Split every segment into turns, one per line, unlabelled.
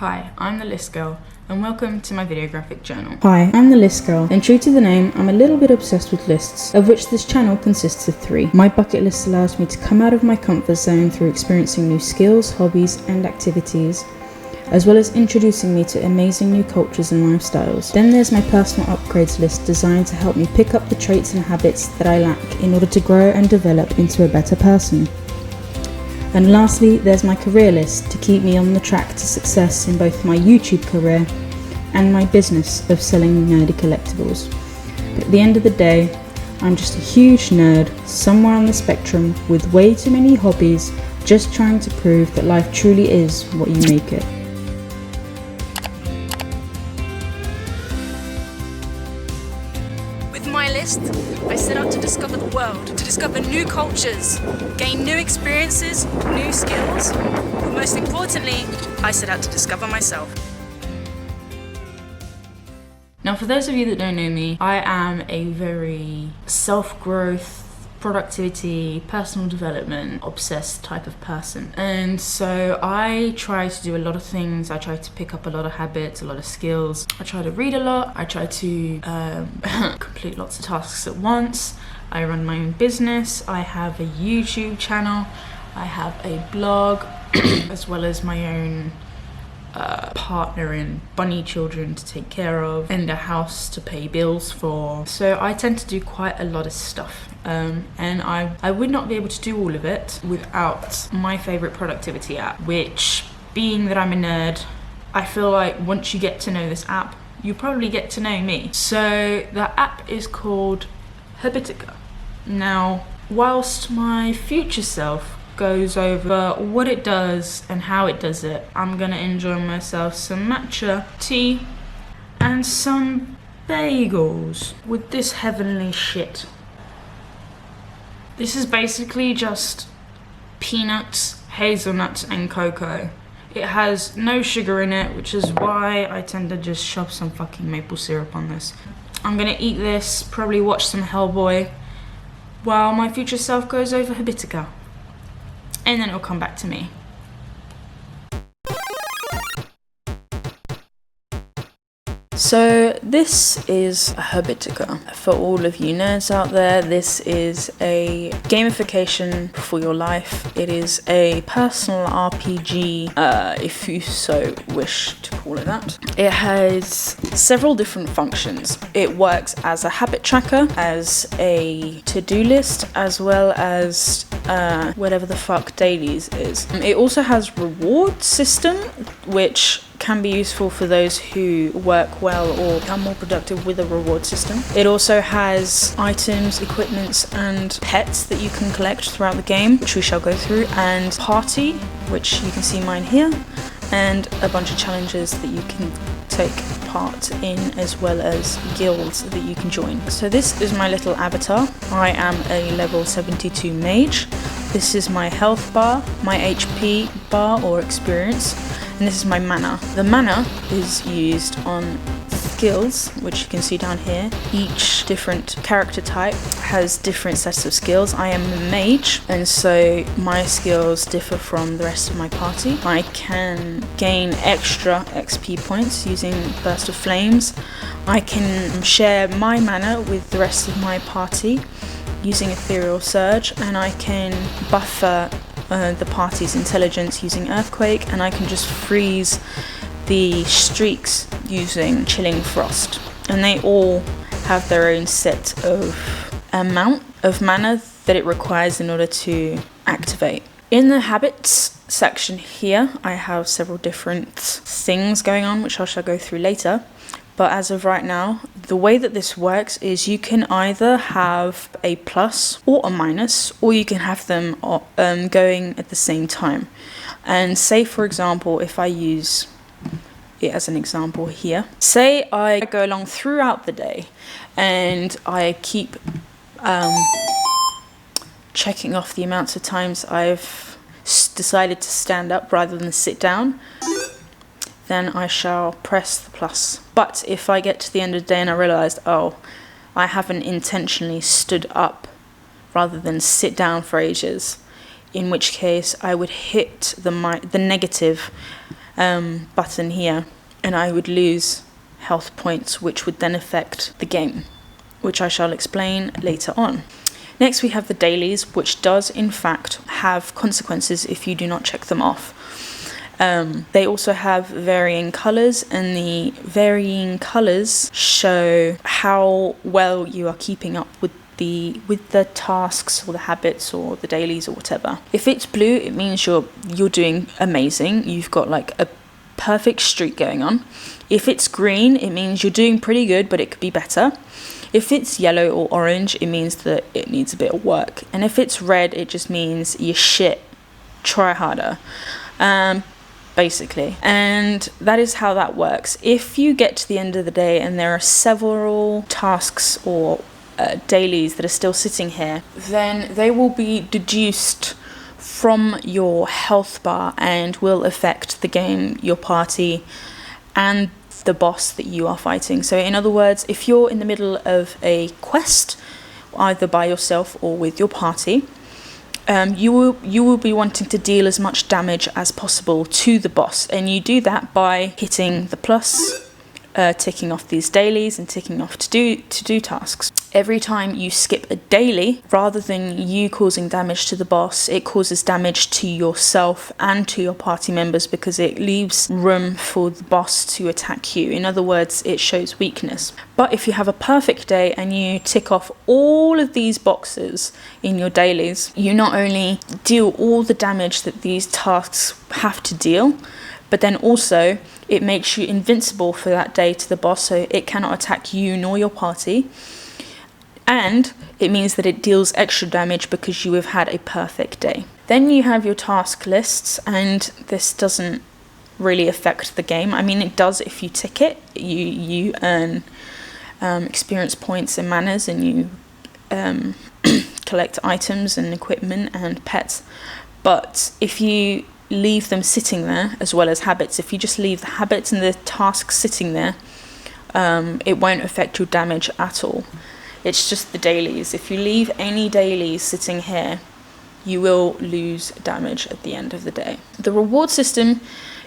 Hi, I'm the List Girl, and welcome to my video graphic journal.
Hi, I'm the List Girl, and true to the name, I'm a little bit obsessed with lists, of which this channel consists of 3. My bucket list allows me to come out of my comfort zone through experiencing new skills, hobbies, and activities, as well as introducing me to amazing new cultures and lifestyles. Then there's my personal upgrades list, designed to help me pick up the traits and habits that I lack in order to grow and develop into a better person. And lastly, there's my career list to keep me on the track to success in both my YouTube career and my business of selling nerdy collectibles. But at the end of the day, I'm just a huge nerd somewhere on the spectrum with way too many hobbies, just trying to prove that life truly is what you make it.
With my list, I set out to discover the world, to discover new cultures, gain new experiences, new skills, but most importantly, I set out to discover myself.
Now, for those of you that don't know me, I am a very self-growth, productivity, personal development obsessed type of person, and so I try to do a lot of things. I try to pick up a lot of habits, a lot of skills. I try to read a lot. I try to complete lots of tasks at once. I run my own business. I have a YouTube channel. I have a blog as well as my own partner and bunny children to take care of and a house to pay bills for. So I tend to do quite a lot of stuff, and I would not be able to do all of it without my favorite productivity app, which, being that I'm a nerd, I feel like once you get to know this app, you probably get to know me. So the app is called Habitica. Now, whilst my future self goes over what it does and how it does it, I'm gonna enjoy myself some matcha tea and some bagels with this heavenly shit. This is basically just peanuts, hazelnuts and cocoa. It has no sugar in it, which is why I tend to just shove some fucking maple syrup on this. I'm gonna eat this, probably watch some Hellboy, while my future self goes over Habitica. And then it'll come back to me. So this is Habitica. For all of you nerds out there, this is a gamification for your life. It is a personal RPG, if you so wish to call it that. It has several different functions. It works as a habit tracker, as a to-do list, as well as whatever the fuck dailies is. It also has reward system, which can be useful for those who work well or become more productive with a reward system. It also has items, equipments and pets that you can collect throughout the game, which we shall go through, and party, which you can see mine here, and a bunch of challenges that you can take part in, as well as guilds that you can join. So this is my little avatar. I am a level 72 mage. This is my health bar, my HP bar or experience, and this is my mana. The mana is used on skills, which you can see down here. Each different character type has different sets of skills. I am a mage, and so my skills differ from the rest of my party. I can gain extra XP points using Burst of Flames. I can share my mana with the rest of my party using Ethereal Surge, and I can buffer the party's intelligence using Earthquake, and I can just freeze the streaks using Chilling Frost. And they all have their own set of amount of mana that it requires in order to activate. In the habits section here, I have several different things going on, which I shall go through later. But as of right now, the way that this works is you can either have a plus or a minus, or you can have them going at the same time. And say, for example, if I use it as an example here, say I go along throughout the day and I keep checking off the amounts of times I've decided to stand up rather than sit down, then I shall press the plus. But if I get to the end of the day and I realised, oh, I haven't intentionally stood up rather than sit down for ages, in which case I would hit the negative button here, and I would lose health points, which would then affect the game, which I shall explain later on. Next we have the dailies, which does in fact have consequences if you do not check them off. They also have varying colours, and the varying colours show how well you are keeping up with the tasks or the habits or the dailies or whatever. If it's blue, it means you're doing amazing. You've got like a perfect streak going on. If it's green, it means you're doing pretty good, but it could be better. If it's yellow or orange, it means that it needs a bit of work. And if it's red, it just means you're shit. Try harder. Basically. And that is how that works. If you get to the end of the day and there are several tasks or dailies that are still sitting here, then they will be deduced from your health bar and will affect the game, your party, and the boss that you are fighting. So in other words, if you're in the middle of a quest, either by yourself or with your party, you will be wanting to deal as much damage as possible to the boss, and you do that by hitting the plus, ticking off these dailies and ticking off to do tasks. Every time you skip a daily, rather than you causing damage to the boss, it causes damage to yourself and to your party members, because it leaves room for the boss to attack you. In other words, it shows weakness. But if you have a perfect day and you tick off all of these boxes in your dailies, you not only deal all the damage that these tasks have to deal, but then also it makes you invincible for that day to the boss, so it cannot attack you nor your party. And it means that it deals extra damage because you have had a perfect day. Then you have your task lists, and this doesn't really affect the game. I mean, it does if you tick it. You earn experience points and manners, and you collect items and equipment and pets. But if you leave them sitting there, as well as habits, if you just leave the habits and the tasks sitting there, it won't affect your damage at all. It's just the dailies. If you leave any dailies sitting here, you will lose damage at the end of the day. The reward system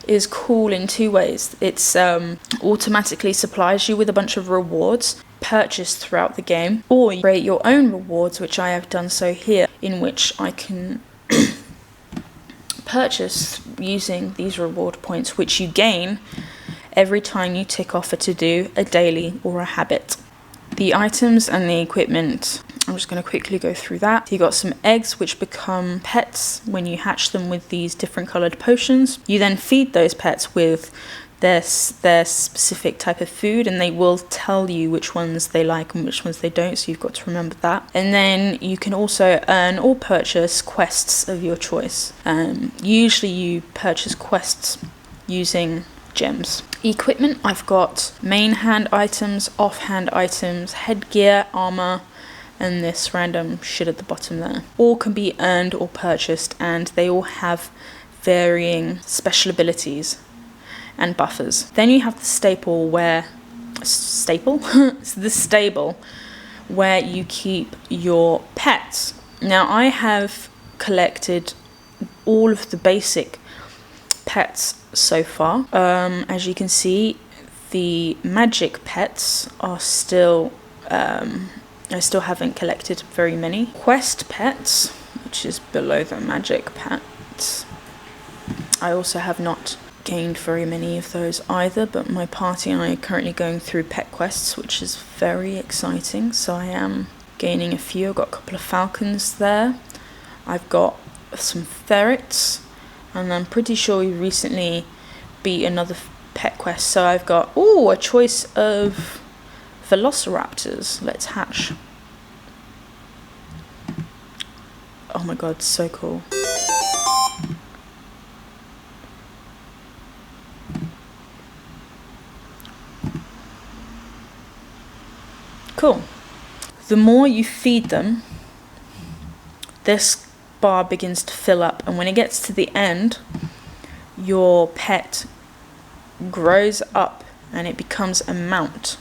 is cool in two ways. It's automatically supplies you with a bunch of rewards purchased throughout the game, or you create your own rewards, which I have done so here, in which I can purchase using these reward points, which you gain every time you tick off a to-do, a daily, or a habit. The items and the equipment, I'm just going to quickly go through that. You got some eggs which become pets when you hatch them with these different coloured potions. You then feed those pets with their specific type of food, and they will tell you which ones they like and which ones they don't, so you've got to remember that. And then you can also earn or purchase quests of your choice. Usually you purchase quests using gems. Equipment, I've got main hand items, off-hand items, headgear, armor, and this random shit at the bottom there. All can be earned or purchased, and they all have varying special abilities and buffers. Then you have the stable where the stable where you keep your pets. Now I have collected all of the basic pets so far. As you can see, the magic pets are still I still haven't collected very many. Quest pets, which is below the magic pets, I also have not gained very many of those either, but my party and I are currently going through pet quests, which is very exciting, so I am gaining a few. I've got a couple of falcons there, I've got some ferrets, and I'm pretty sure we recently beat another pet quest, so I've got a choice of velociraptors. Let's hatch. Oh my god, so cool. Cool. The more you feed them, this bar begins to fill up, and when it gets to the end, your pet grows up and it becomes a mount.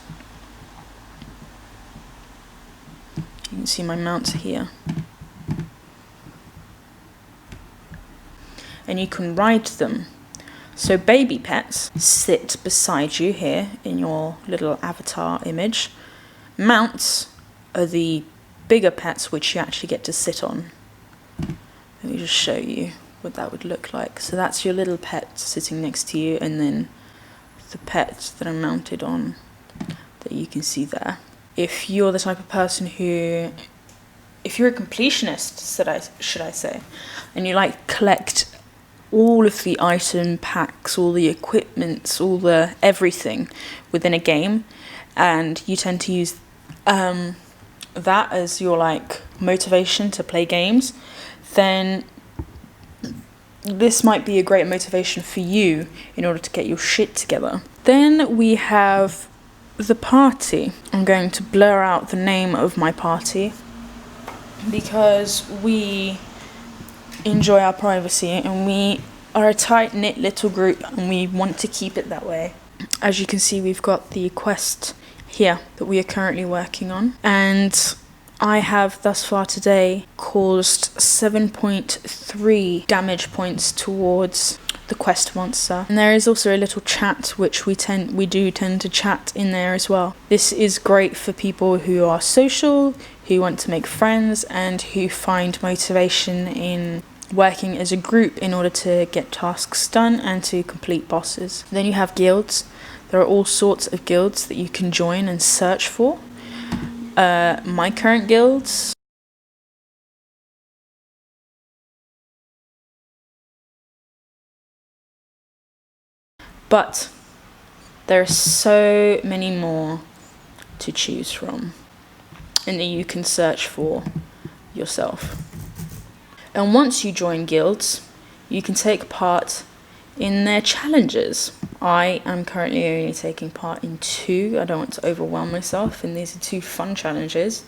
You can see my mounts here. And you can ride them. So baby pets sit beside you here in your little avatar image. Mounts are the bigger pets which you actually get to sit on. Let me just show you what that would look like. So that's your little pet sitting next to you, and then the pets that are mounted on that you can see there. If you're the type of person who, if you're a completionist, should I say, and you like collect all of the item packs, all the equipments, all the everything within a game, and you tend to use that as your like motivation to play games, then this might be a great motivation for you in order to get your shit together. Then we have the party. I'm going to blur out the name of my party because we enjoy our privacy and we are a tight-knit little group and we want to keep it that way. As you can see, we've got the quest here that we are currently working on, and I have thus far today caused 7.3 damage points towards the quest monster. And there is also a little chat which we do tend to chat in there as well. This is great for people who are social, who want to make friends, and who find motivation in working as a group in order to get tasks done and to complete bosses. Then you have guilds. There are all sorts of guilds that you can join and search for. My current guilds but there are so many more to choose from and that you can search for yourself. And once you join guilds, you can take part in their challenges. I am currently only taking part in 2. I don't want to overwhelm myself, and these are 2 fun challenges.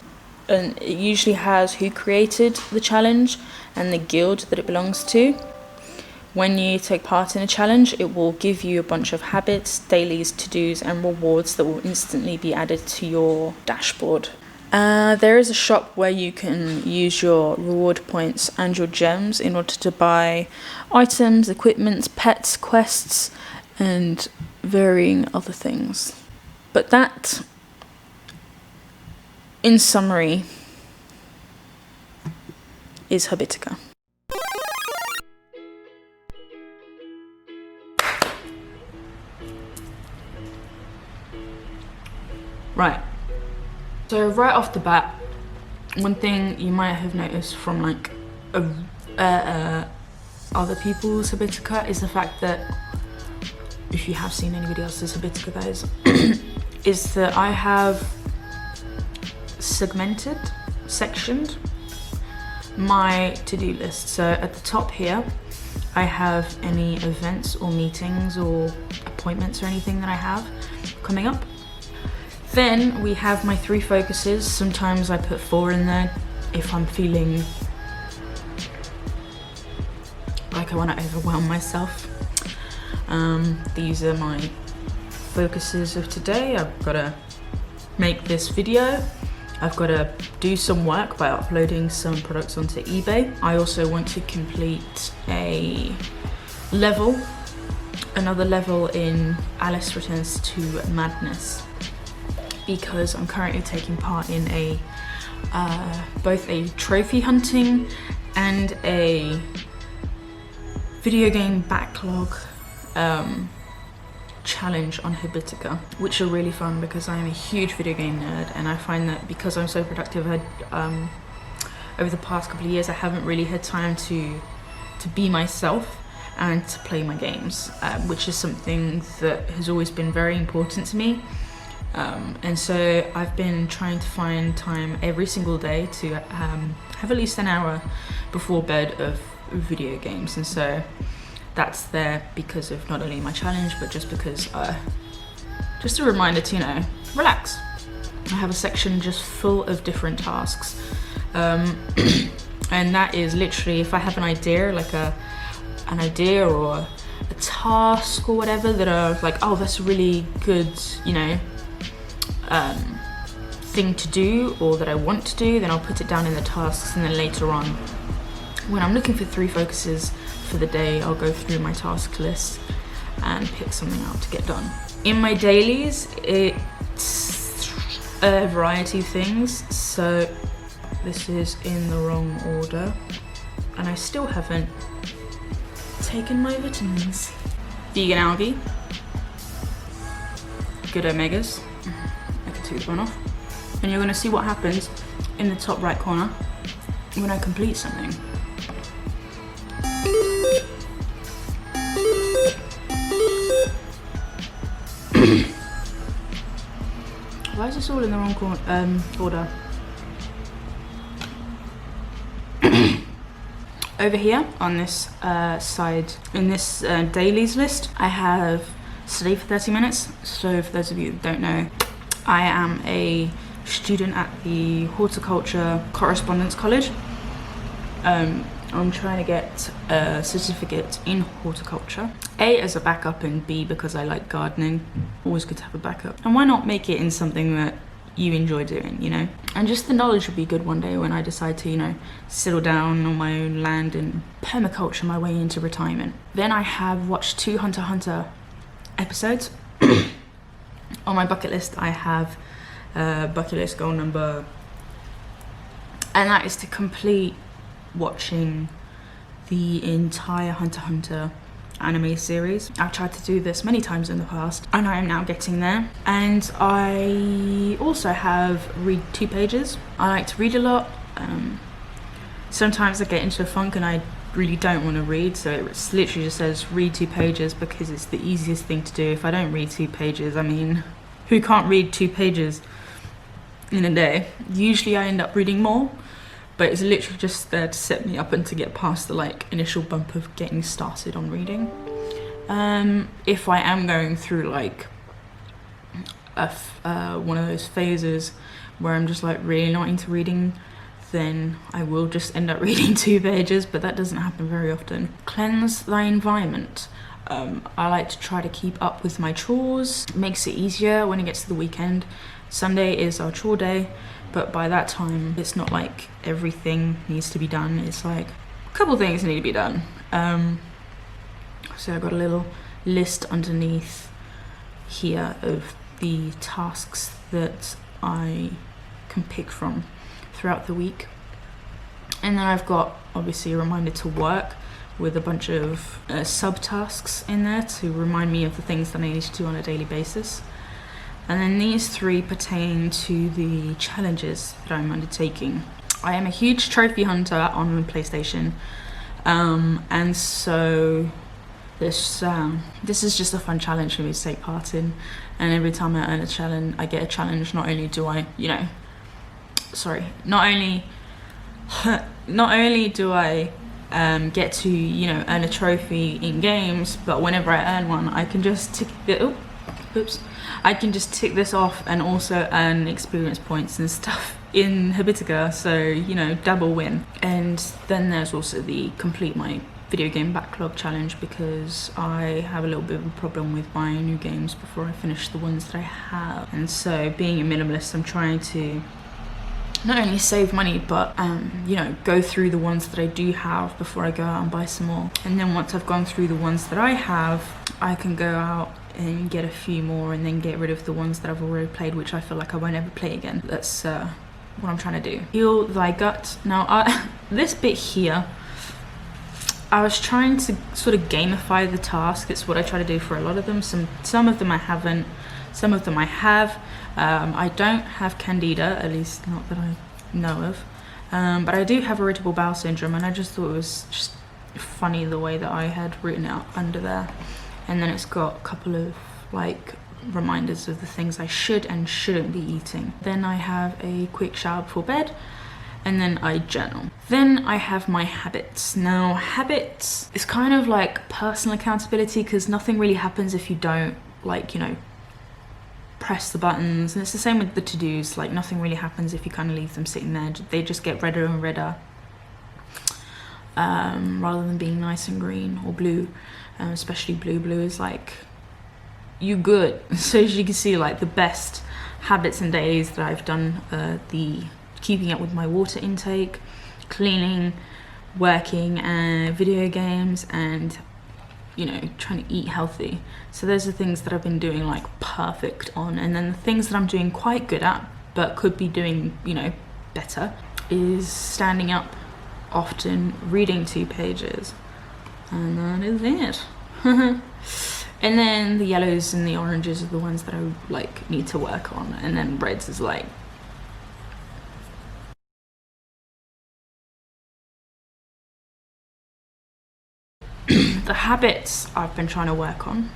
And it usually has who created the challenge and the guild that it belongs to. When you take part in a challenge, it will give you a bunch of habits, dailies, to-dos, and rewards that will instantly be added to your dashboard. There is a shop where you can use your reward points and your gems in order to buy items, equipment, pets, quests, and varying other things. But that, in summary, is Habitica. Right. So right off the bat, one thing you might have noticed from like other people's Habitica is the fact that, if you have seen anybody else's Habitica that is that I have sectioned my to-do list. So at the top here, I have any events or meetings or appointments or anything that I have coming up. Then we have my 3 focuses. Sometimes I put 4 in there if I'm feeling like I want to overwhelm myself. These are my focuses of today. I've got to make this video. I've got to do some work by uploading some products onto eBay. I also want to complete another level in Alice Returns to Madness, because I'm currently taking part in both a trophy hunting and a video game backlog challenge on Habitica, which are really fun because I'm a huge video game nerd, and I find that because I'm so productive, over the past couple of years I haven't really had time to be myself and to play my games, which is something that has always been very important to me. And so I've been trying to find time every single day to have at least an hour before bed of video games, and so that's there because of not only my challenge but just because just a reminder to, you know, relax. I have a section just full of different tasks, and that is literally if I have an idea, like an idea or a task or whatever that are like, oh, that's a really good, you know, thing to do, or that I want to do, then I'll put it down in the tasks, and then later on when I'm looking for 3 focuses for the day, I'll go through my task list and pick something out to get done. In my dailies, it's a variety of things. So this is in the wrong order, and I still haven't taken my vitamins. Vegan algae, good omegas. I can take one off, and you're gonna see what happens in the top right corner when I complete something. Why is this all in the wrong order? Over here on this side, in this dailies list, I have study for 30 minutes. So for those of you that don't know, I am a student at the Horticulture Correspondence College. I'm trying to get a certificate in horticulture. A, as a backup, and B, because I like gardening. Always good to have a backup. And why not make it in something that you enjoy doing, you know? And just the knowledge would be good one day when I decide to, you know, settle down on my own land and permaculture my way into retirement. Then I have watched 2 Hunter x Hunter episodes. On my bucket list, I have bucket list goal number, and that is to complete watching the entire Hunter x Hunter anime series. I've tried to do this many times in the past, and I am now getting there. And I also have read 2 pages. I like to read a lot. Sometimes I get into a funk and I really don't want to read, so it literally just says read 2 pages because it's the easiest thing to do. If I don't read 2 pages, I mean, who can't read 2 pages in a day? Usually I end up reading more, but it's literally just there to set me up and to get past the like initial bump of getting started on reading. If I am going through like one of those phases where I'm just like really not into reading, then I will just end up reading 2 pages, but that doesn't happen very often. Cleanse thy environment. I like to try to keep up with my chores. It makes it easier when it gets to the weekend. Sunday is our chore day, but by that time it's not like everything needs to be done. It's like a couple things need to be done. So I've got a little list underneath here of the tasks that I can pick from throughout the week. And then I've got obviously a reminder to work with a bunch of subtasks in there to remind me of the things that I need to do on a daily basis. And then these 3 pertain to the challenges that I'm undertaking. I am a huge trophy hunter on PlayStation, and so this is just a fun challenge for me to take part in. And every time I earn a challenge, I get a challenge. Not only do I, get to, earn a trophy in games, but whenever I earn one, I can just tick it. I can just tick this off and also earn experience points and stuff in Habitica, so double win. And then there's also the complete my video game backlog challenge, because I have a little bit of a problem with buying new games before I finish the ones that I have. And so being a minimalist, I'm trying to not only save money, but go through the ones that I do have before I go out and buy some more. And then once I've gone through the ones that I have, I can go out and get a few more and then get rid of the ones that I've already played, which I feel like I won't ever play again. That's what I'm trying to do. Heal thy gut. Now, this bit here, I was trying to sort of gamify the task. It's what I try to do for a lot of them. Some of them I haven't, some of them I have. I don't have Candida, at least not that I know of. But I do have irritable bowel syndrome, and I just thought it was just funny the way that I had written it under there. And then it's got a couple of like reminders of the things I should and shouldn't be eating. Then I have a quick shower before bed, and then I journal. Then I have my habits. Now, habits is kind of like personal accountability, because nothing really happens if you don't press the buttons. And it's the same with the to-dos. Like, nothing really happens if you kind of leave them sitting there. They just get redder and redder, rather than being nice and green or blue. Especially blue. Blue is like, you good. So as you can see, like the best habits and days that I've done, the keeping up with my water intake, cleaning, working, and video games, and you know, trying to eat healthy. So those are things that I've been doing like perfect on. And then the things that I'm doing quite good at, but could be doing, you know, better, is standing up often, reading 2 pages. And that is it. And then the yellows and the oranges are the ones that I like need to work on. And then reds is like, the habits I've been trying to work on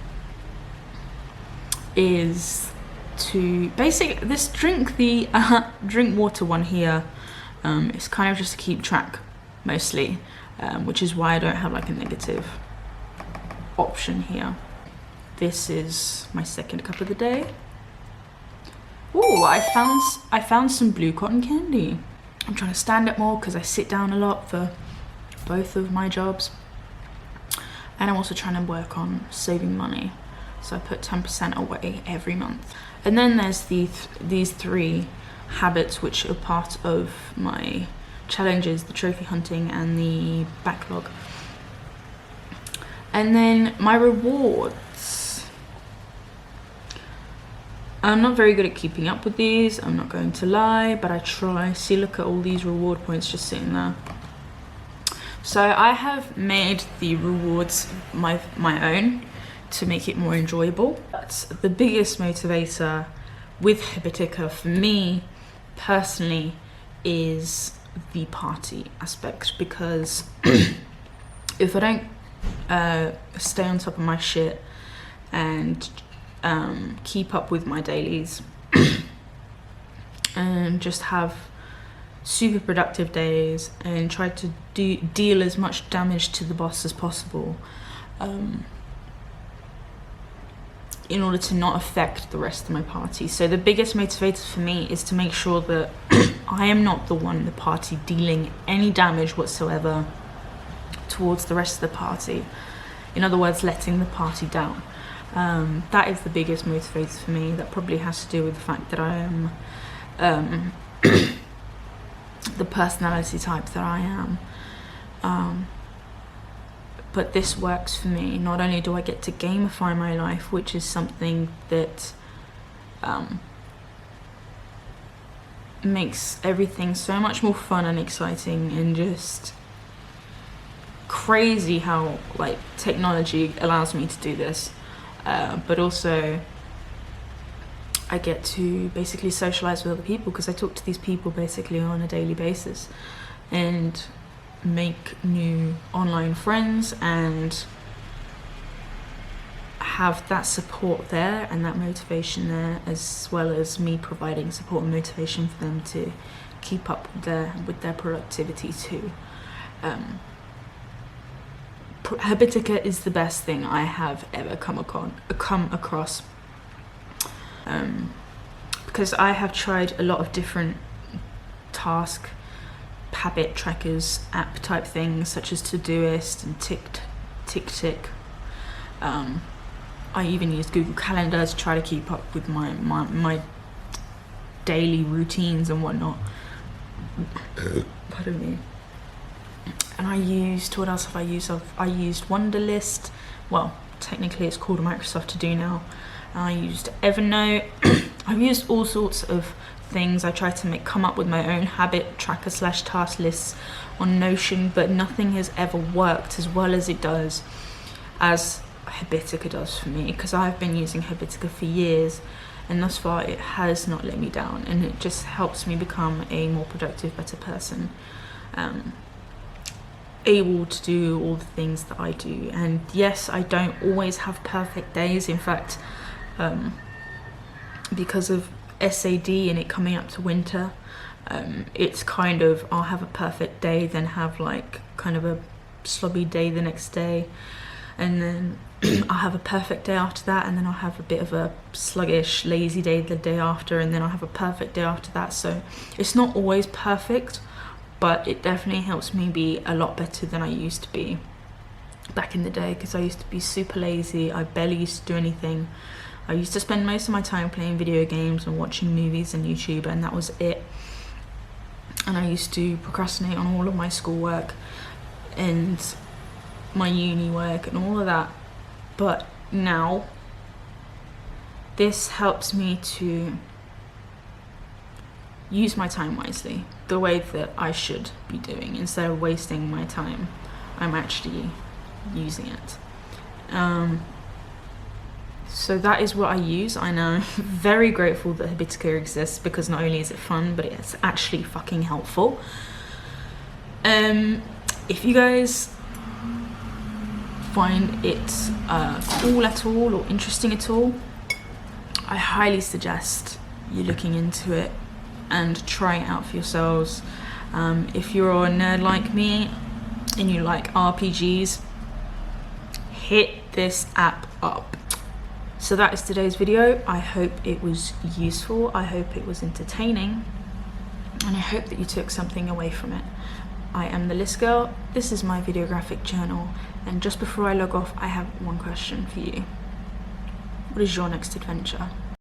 is to drink water one here. It's kind of just to keep track mostly, which is why I don't have like a negative option here. This is my 2nd cup of the day. Oh, I found some blue cotton candy. I'm trying to stand up more because I sit down a lot for both of my jobs. And I'm also trying to work on saving money. So I put 10% away every month. And then there's these 3 habits which are part of my challenges, the trophy hunting and the backlog. And then my rewards. I'm not very good at keeping up with these, I'm not going to lie, but I try. See, look at all these reward points just sitting there. So I have made the rewards my own to make it more enjoyable. But the biggest motivator with Habitica for me personally is the party aspect, because if I don't stay on top of my shit and keep up with my dailies and just have super productive days and try to deal as much damage to the boss as possible, in order to not affect the rest of my party. So the biggest motivator for me is to make sure that I am not the one in the party dealing any damage whatsoever towards the rest of the party. In other words, letting the party down. That is the biggest motivator for me. That probably has to do with the fact that I am the personality type that I am. But this works for me. Not only do I get to gamify my life, which is something that makes everything so much more fun and exciting, and just crazy how like technology allows me to do this, but also I get to basically socialize with other people, because I talk to these people basically on a daily basis and make new online friends and have that support there and that motivation there, as well as me providing support and motivation for them to keep up with their productivity too. Habitica is the best thing I have ever come across. Because I have tried a lot of different task habit trackers, app type things such as Todoist and Tick. I even used Google Calendar to try to keep up with my daily routines and whatnot. Pardon me. And I used, what else have I used? I used Wunderlist. Well, technically it's called Microsoft To Do now. I used Evernote. I've used all sorts of things. I tried to come up with my own habit tracker / task lists on Notion, but nothing has ever worked as well as it does as Habitica does for me, because I've been using Habitica for years and thus far it has not let me down, and it just helps me become a more productive, better person, able to do all the things that I do. And yes, I don't always have perfect days. In fact, because of SAD and it coming up to winter, it's kind of, I'll have a perfect day, then have like kind of a slobby day the next day, and then I'll have a perfect day after that, and then I'll have a bit of a sluggish, lazy day the day after, and then I'll have a perfect day after that. So it's not always perfect, but it definitely helps me be a lot better than I used to be back in the day, because I used to be super lazy. I barely used to do anything. I used to spend most of my time playing video games and watching movies and YouTube, and that was it. And I used to procrastinate on all of my schoolwork and my uni work and all of that but now this helps me to use my time wisely, the way that I should be doing. Instead of wasting my time, I'm actually using it. So that is what I use. I know, very grateful that Habitica exists, because not only is it fun, but it's actually fucking helpful. If you guys find it cool at all or interesting at all, I highly suggest you looking into it and trying it out for yourselves. If you're a nerd like me and you like RPGs, hit this app up. So that is today's video. I hope it was useful, I hope it was entertaining, and I hope that you took something away from it. I am the List Girl, this is my videographic journal, and just before I log off, I have one question for you. What is your next adventure?